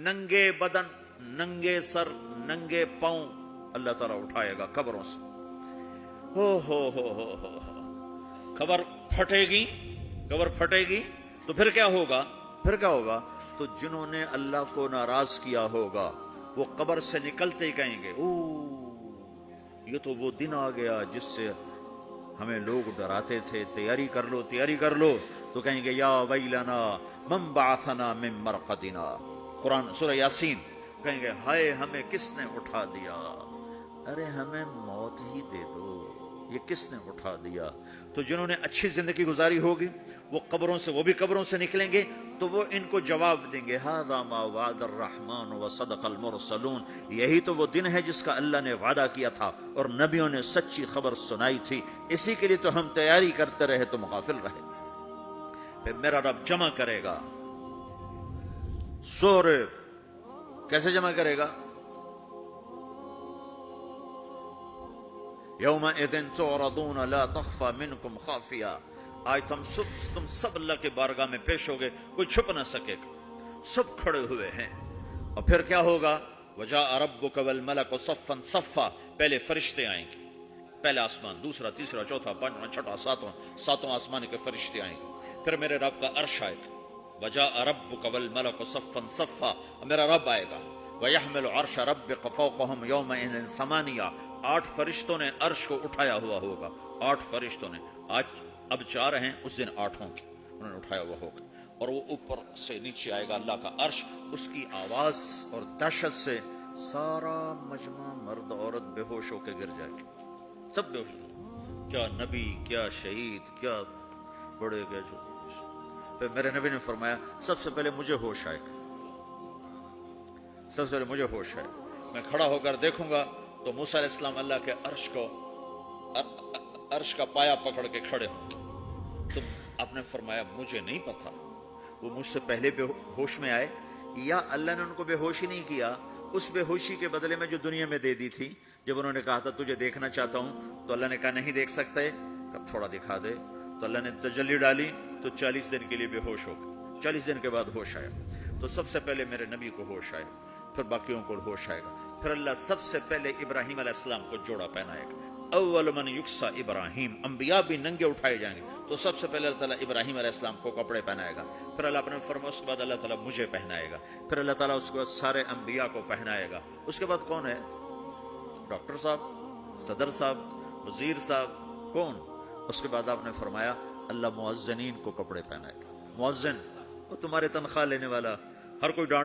ننگے بدن، ننگے سر، ننگے پاؤں اللہ تعالیٰ اٹھائے گا قبروں سے. ہو قبر پھٹے گی، قبر پھٹے گی تو پھر کیا ہوگا؟ پھر کیا ہوگا؟ تو جنہوں نے اللہ کو ناراض کیا ہوگا وہ قبر سے نکلتے ہی کہیں گے یہ تو وہ دن آ گیا جس سے ہمیں لوگ ڈراتے تھے، تیاری کر لو تیاری کر لو. تو کہیں گے یا ویلنا من بعثنا من مرقدنا، قرآن سورہ یاسین. کہیں گے ہائے ہمیں کس نے اٹھا دیا، ارے ہمیں موت ہی دے دو، یہ کس نے اٹھا دیا. تو جنہوں نے اچھی زندگی گزاری ہوگی وہ قبروں سے، وہ بھی قبروں سے نکلیں گے تو وہ ان کو جواب دیں گے ھذا ما وعد الرحمن وصدق المرسلون، یہی تو وہ دن ہے جس کا اللہ نے وعدہ کیا تھا اور نبیوں نے سچی خبر سنائی تھی، اسی کے لیے تو ہم تیاری کرتے رہے تو مغافل رہے. پھر میرا رب جمع کرے گا سورے. کیسے جمع کرے گا؟ یومئذ تعرضون لا تخفى منکم خافیہ، آج تم سب اللہ کے بارگاہ میں پیش ہوگے، کوئی چھپ نہ سکے گا، سب کھڑے ہوئے ہیں. اور پھر کیا ہوگا؟ وجاء ربک والملک صفا صفا، پہلے فرشتے آئیں گے، پہلا آسمان، دوسرا، تیسرا، چوتھا، پانچواں، چھٹا، ساتواں آسمان کے فرشتے آئیں گے. پھر میرے رب کا عرش آئے گا. وجاء ربک والملک صفا صفا، میرا رب آئے گا. ویحمل عرش ربک فوقہم یومئذ ثمانیہ، 8 فرشتوں نے عرش کو اٹھایا ہوا ہوگا. 8 فرشتوں نے، آج اب 4 ہیں، اس دن 8 ہوں گے، انہوں نے اٹھایا ہوا ہوگا. اور وہ اوپر سے نیچے آئے گا اللہ کا عرش، اس کی آواز اور دہشت سے سارا مجمع مرد عورت بے ہوش ہو کے گر جائے گی، سب بے ہوش. کیا نبی، کیا شہید، کیا بڑے گئے جو. پھر میرے نبی نے فرمایا سب سے پہلے مجھے ہوش آئے گا، سب سے پہلے مجھے ہوش آئے گا. میں کھڑا ہو کر دیکھوں گا تو موسیٰ علیہ السلام اللہ کے عرش کا پایا پکڑ کے کھڑے ہوں گے. تو آپ نے فرمایا مجھے نہیں پتا وہ مجھ سے پہلے بے ہوش میں آئے یا اللہ نے ان کو بے ہوش ہی نہیں کیا، اس بے ہوشی کے بدلے میں جو دنیا میں دے دی تھی. جب انہوں نے کہا تھا تجھے دیکھنا چاہتا ہوں تو اللہ نے کہا نہیں دیکھ سکتے، کب تھوڑا دکھا دے. تو اللہ نے تجلی ڈالی تو 40 دن کے لیے بے ہوش ہو گئے. 40 دن کے بعد ہوش آیا. تو سب سے پہلے میرے نبی کو ہوش آئے، پھر باقیوں کو ہوش آئے گا. پھر اللہ سب سے پہلے ابراہیم علیہ السلام کو جوڑا پہنائے گا. اول من یکسا ابراہیم، انبیاء بھی ننگے اٹھائے جائیں گے تو سب سے پہلے اللہ تعالیٰ ابراہیم علیہ السلام کو کپڑے پہنائے گا. پھر اللہ اپنے فرما اس کے بعد اللہ تعالیٰ مجھے پہنائے گا. پھر اللہ تعالیٰ اس کے بعد سارے انبیاء کو پہنائے گا. اس کے بعد کون ہے؟ ڈاکٹر صاحب، صدر صاحب، وزیر صاحب، کون؟ اس کے بعد آپ نے فرمایا اللہ مؤذنین کو کپڑے پہنائے گا. مؤذن وہ تمہارے تنخواہ لینے والا، ہر کوئی ڈانٹ